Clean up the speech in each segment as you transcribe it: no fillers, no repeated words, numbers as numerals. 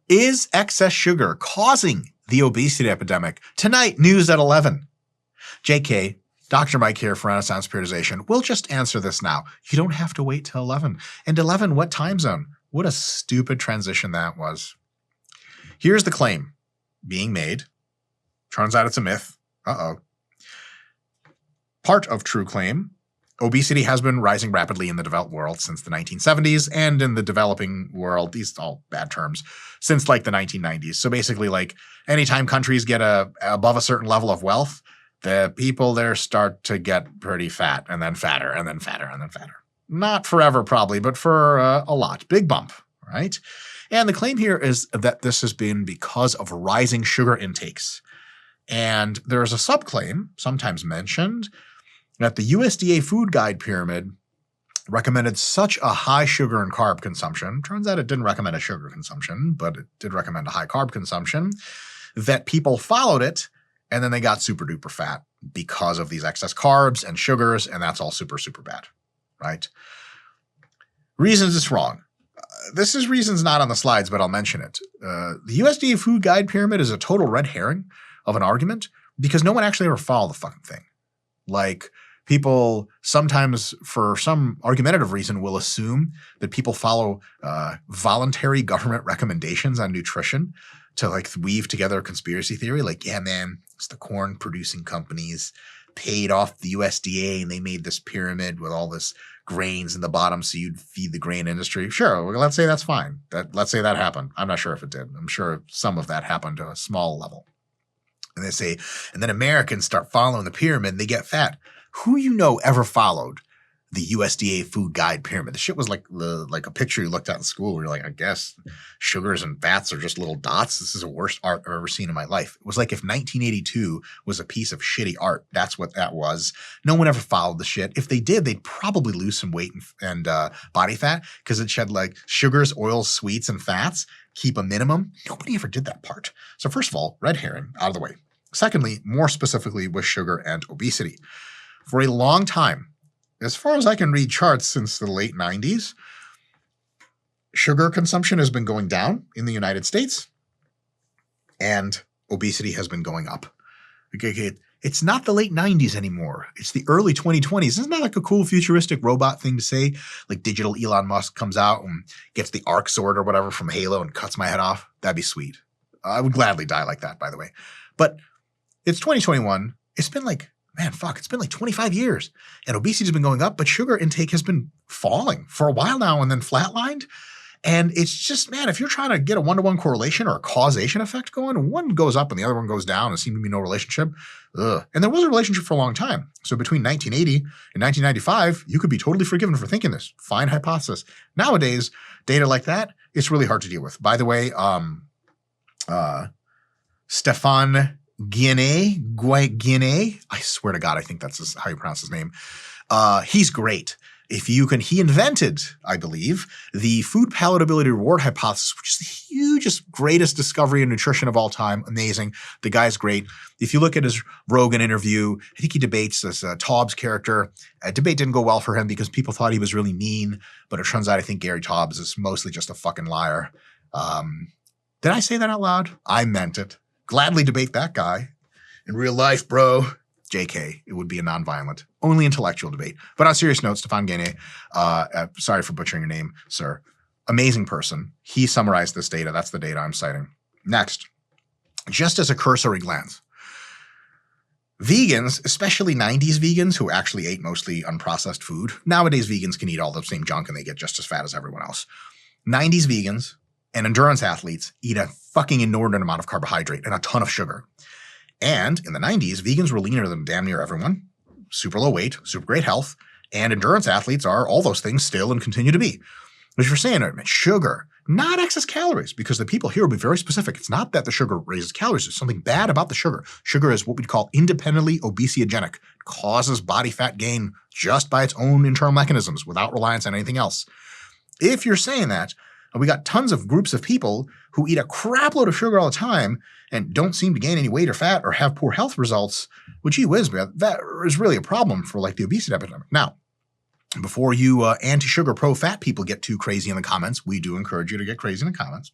Is excess sugar causing the obesity epidemic? Tonight, news at 11. JK, Dr. Mike here for Renaissance Periodization. We'll just answer this now. You don't have to wait till 11. And 11, what time zone? What a stupid transition that was. Here's the claim being made. Turns out it's a myth. Uh-oh. Part of true claim. Obesity has been rising rapidly in the developed world since the 1970s, and in the developing world, these are all bad terms, since like the 1990s. So basically, like anytime countries get above a certain level of wealth, the people there start to get pretty fat, and then fatter, and then fatter, and then fatter. Not forever, probably, but for a lot. Big bump, right? And the claim here is that this has been because of rising sugar intakes. And there is a subclaim, sometimes mentioned, that the USDA food guide pyramid recommended such a high sugar and carb consumption. Turns out it didn't recommend a sugar consumption, but it did recommend a high carb consumption, that people followed it, and then they got super duper fat because of these excess carbs and sugars, and that's all super, super bad, right? Reasons it's wrong. This is reasons not on the slides, but I'll mention it. The USDA food guide pyramid is a total red herring of an argument because no one actually ever followed the fucking thing. Like, people sometimes, for some argumentative reason, will assume that people follow voluntary government recommendations on nutrition to like weave together a conspiracy theory. Like, yeah, man, it's the corn producing companies paid off the USDA and they made this pyramid with all this grains in the bottom so you'd feed the grain industry. Sure, let's say that's fine. Let's say that happened. I'm not sure if it did. I'm sure some of that happened to a small level. And they say, and then Americans start following the pyramid and they get fat. Who you know ever followed the USDA food guide pyramid? The shit was like a picture you looked at in school where you're like, I guess sugars and fats are just little dots. This is the worst art I've ever seen in my life. It was like if 1982 was a piece of shitty art. That's what that was. No one ever followed the shit. If they did, they'd probably lose some weight and body fat because it said like sugars, oils, sweets, and fats. Keep a minimum. Nobody ever did that part. So first of all, red herring, out of the way. Secondly, more specifically with sugar and obesity. For a long time, as far as I can read charts since the late 90s, sugar consumption has been going down in the United States and obesity has been going up. Okay, it's not the late 90s anymore. It's the early 2020s. Isn't that like a cool futuristic robot thing to say? Like digital Elon Musk comes out and gets the arc sword or whatever from Halo and cuts my head off. That'd be sweet. I would gladly die like that, by the way. But it's 2021. It's been like, man, fuck, it's been like 25 years and obesity has been going up, but sugar intake has been falling for a while now and then flatlined. And it's just, man, if you're trying to get a one-to-one correlation or a causation effect going, one goes up and the other one goes down, and seems to be no relationship. Ugh. And there was a relationship for a long time. So between 1980 and 1995, you could be totally forgiven for thinking this. Fine hypothesis. Nowadays, data like that, it's really hard to deal with. By the way, Stefan Guinet, I swear to God, I think that's how you pronounce his name. He's great. He invented, I believe, the food palatability reward hypothesis, which is the hugest, greatest discovery in nutrition of all time. Amazing. The guy's great. If you look at his Rogan interview, I think he debates this Taubes character. Debate didn't go well for him because people thought he was really mean, but it turns out I think Gary Taubes is mostly just a fucking liar. Did I say that out loud? I meant it. Gladly debate that guy. In real life, bro. JK, it would be a nonviolent, only intellectual debate. But on a serious note, Stefan Guinet, sorry for butchering your name, sir. Amazing person. He summarized this data. That's the data I'm citing. Next, just as a cursory glance, vegans, especially 90s vegans who actually ate mostly unprocessed food. Nowadays, vegans can eat all the same junk and they get just as fat as everyone else. 90s vegans and endurance athletes eat a fucking inordinate amount of carbohydrate and a ton of sugar. And in the 90s, vegans were leaner than damn near everyone, super low weight, super great health, and endurance athletes are all those things still and continue to be. But if you're saying sugar, not excess calories, because the people here will be very specific. It's not that the sugar raises calories. There's something bad about the sugar. Sugar is what we'd call independently obesogenic. It causes body fat gain just by its own internal mechanisms without reliance on anything else. If you're saying that, we got tons of groups of people who eat a crap load of sugar all the time and don't seem to gain any weight or fat or have poor health results, well, gee whiz, man, that is really a problem for like the obesity epidemic. Now, before you anti-sugar, pro-fat people get too crazy in the comments, we do encourage you to get crazy in the comments.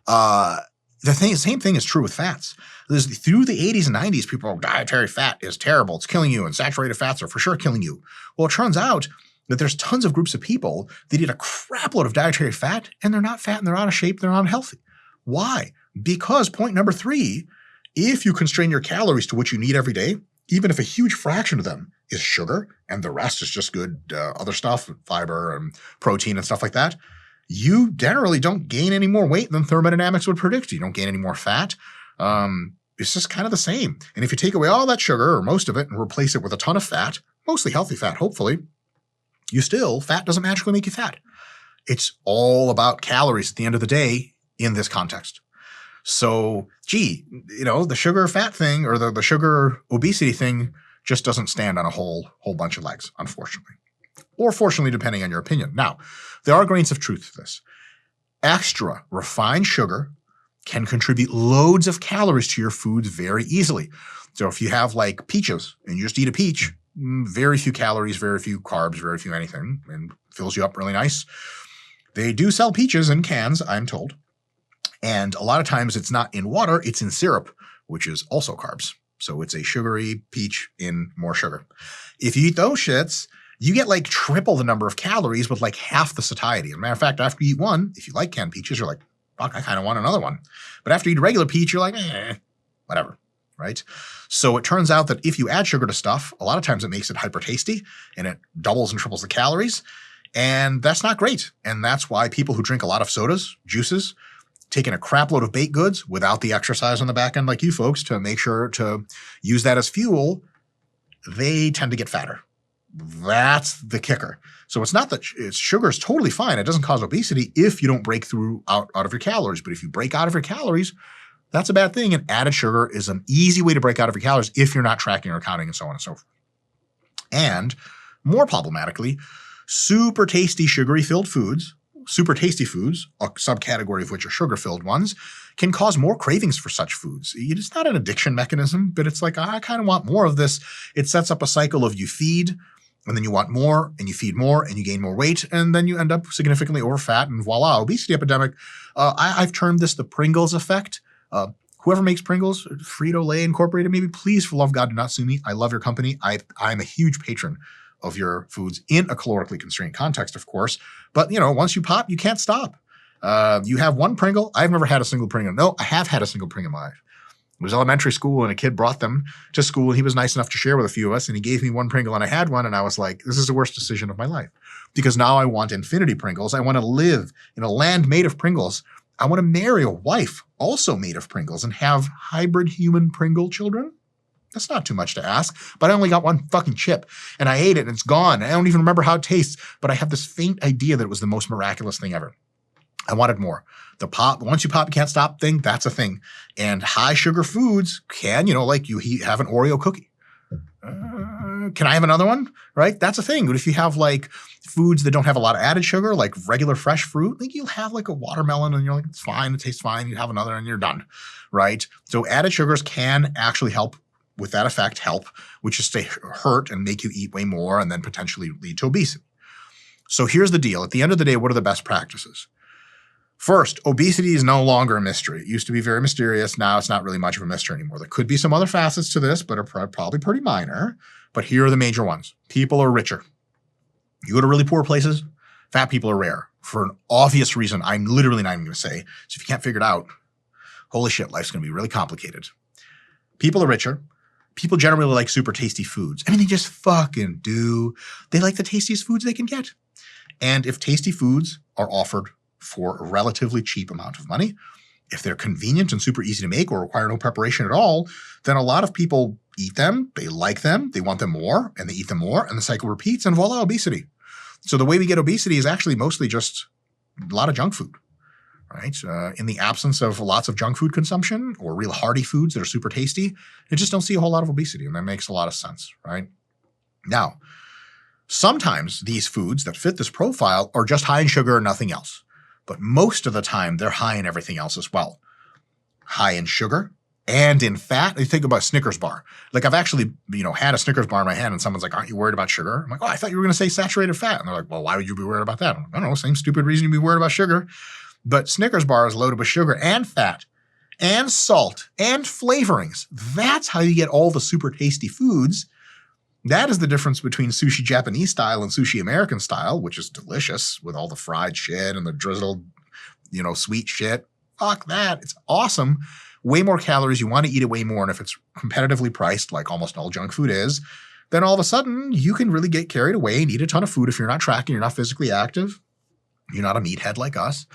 Same thing is true with fats. Through the 80s and 90s, people are, dietary fat is terrible. It's killing you, and saturated fats are for sure killing you. Well, it turns out that there's tons of groups of people that eat a crap load of dietary fat, and they're not fat, and they're out of shape, they're unhealthy. Why? Because point number 3, if you constrain your calories to what you need every day, even if a huge fraction of them is sugar and the rest is just good other stuff, fiber and protein and stuff like that, you generally don't gain any more weight than thermodynamics would predict. You don't gain any more fat. It's just kind of the same. And if you take away all that sugar or most of it and replace it with a ton of fat, mostly healthy fat, hopefully, fat doesn't magically make you fat. It's all about calories at the end of the day in this context. So, the sugar fat thing or the sugar obesity thing just doesn't stand on a whole bunch of legs, unfortunately. Or fortunately, depending on your opinion. Now, there are grains of truth to this. Extra refined sugar can contribute loads of calories to your foods very easily. So if you have like peaches and you just eat a peach, very few calories, very few carbs, very few anything, and fills you up really nice. They do sell peaches in cans, I'm told. And a lot of times it's not in water, it's in syrup, which is also carbs. So it's a sugary peach in more sugar. If you eat those shits, you get like triple the number of calories with like half the satiety. As a matter of fact, after you eat one, if you like canned peaches, you're like, fuck, I kind of want another one. But after you eat a regular peach, you're like, whatever, right? So it turns out that if you add sugar to stuff, a lot of times it makes it hyper tasty and it doubles and triples the calories. And that's not great. And that's why people who drink a lot of sodas, juices, taking a crap load of baked goods without the exercise on the back end like you folks to make sure to use that as fuel, they tend to get fatter. That's the kicker. So it's not that sugar is totally fine. It doesn't cause obesity if you don't break through out of your calories. But if you break out of your calories, that's a bad thing. And added sugar is an easy way to break out of your calories if you're not tracking or counting and so on and so forth. And more problematically, super tasty sugary filled foods, super tasty foods, a subcategory of which are sugar-filled ones, can cause more cravings for such foods. It's not an addiction mechanism, but it's like, I kind of want more of this. It sets up a cycle of you feed, and then you want more, and you feed more, and you gain more weight, and then you end up significantly over fat, and voila, obesity epidemic. I've termed this the Pringles effect. Whoever makes Pringles, Frito-Lay Incorporated, maybe please, for love of God, do not sue me. I love your company. I'm a huge patron of your foods in a calorically constrained context, of course. But, once you pop, you can't stop. You have one Pringle. I've never had a single Pringle. No, I have had a single Pringle in my life. It was elementary school, and a kid brought them to school, and he was nice enough to share with a few of us, and he gave me one Pringle, and I had one, and I was like, this is the worst decision of my life. Because now I want infinity Pringles. I want to live in a land made of Pringles. I want to marry a wife also made of Pringles and have hybrid human Pringle children. That's not too much to ask, but I only got one fucking chip, and I ate it, and it's gone. I don't even remember how it tastes, but I have this faint idea that it was the most miraculous thing ever. I wanted more. The pop, once you pop, you can't stop thing, that's a thing. And high sugar foods can, like you have an Oreo cookie. Can I have another one? Right? That's a thing. But if you have like foods that don't have a lot of added sugar, like regular fresh fruit, like you'll have like a watermelon and you're like, it's fine, it tastes fine. You have another and you're done. Right? So added sugars can actually help with that effect, which is to hurt and make you eat way more and then potentially lead to obesity. So here's the deal. At the end of the day, what are the best practices? First, obesity is no longer a mystery. It used to be very mysterious. Now it's not really much of a mystery anymore. There could be some other facets to this, but are probably pretty minor. But here are the major ones. People are richer. You go to really poor places, fat people are rare. For an obvious reason, I'm literally not even going to say. So if you can't figure it out, holy shit, life's going to be really complicated. People are richer. People generally like super tasty foods. I mean, they just fucking do. They like the tastiest foods they can get. And if tasty foods are offered for a relatively cheap amount of money, if they're convenient and super easy to make or require no preparation at all, then a lot of people eat them, they like them, they want them more, and they eat them more, and the cycle repeats, and voila, obesity. So the way we get obesity is actually mostly just a lot of junk food, right? In the absence of lots of junk food consumption or real hearty foods that are super tasty, you just don't see a whole lot of obesity, and that makes a lot of sense, right? Now, sometimes these foods that fit this profile are just high in sugar and nothing else. But most of the time, they're high in everything else as well. High in sugar and in fat. You think about a Snickers bar. Like I've actually, had a Snickers bar in my hand and someone's like, aren't you worried about sugar? I'm like, I thought you were going to say saturated fat. And they're like, well, why would you be worried about that? I'm like, I don't know, same stupid reason you'd be worried about sugar. But Snickers bar is loaded with sugar and fat and salt and flavorings. That's how you get all the super tasty foods. That is the difference between sushi Japanese style and sushi American style, which is delicious with all the fried shit and the drizzled, sweet shit. Fuck that. It's awesome. Way more calories. You want to eat it way more. And if it's competitively priced, like almost all junk food is, then all of a sudden you can really get carried away and eat a ton of food if you're not tracking, you're not physically active, you're not a meathead like us.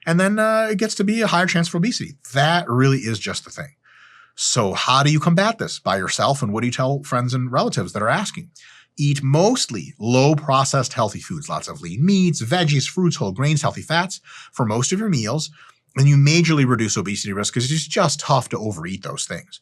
And then it gets to be a higher chance for obesity. That really is just the thing. So how do you combat this by yourself? And what do you tell friends and relatives that are asking? Eat mostly low-processed healthy foods, lots of lean meats, veggies, fruits, whole grains, healthy fats for most of your meals. And you majorly reduce obesity risk because it's just tough to overeat those things.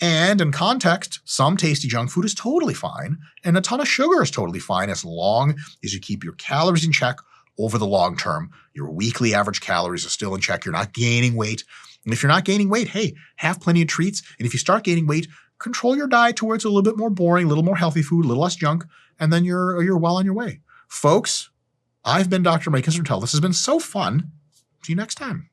And in context, some tasty junk food is totally fine, and a ton of sugar is totally fine as long as you keep your calories in check over the long term. Your weekly average calories are still in check. You're not gaining weight. And if you're not gaining weight, hey, have plenty of treats. And if you start gaining weight, control your diet to where it's a little bit more boring, a little more healthy food, a little less junk, and then you're well on your way. Folks, I've been Dr. Mike Israel. This has been so fun. See you next time.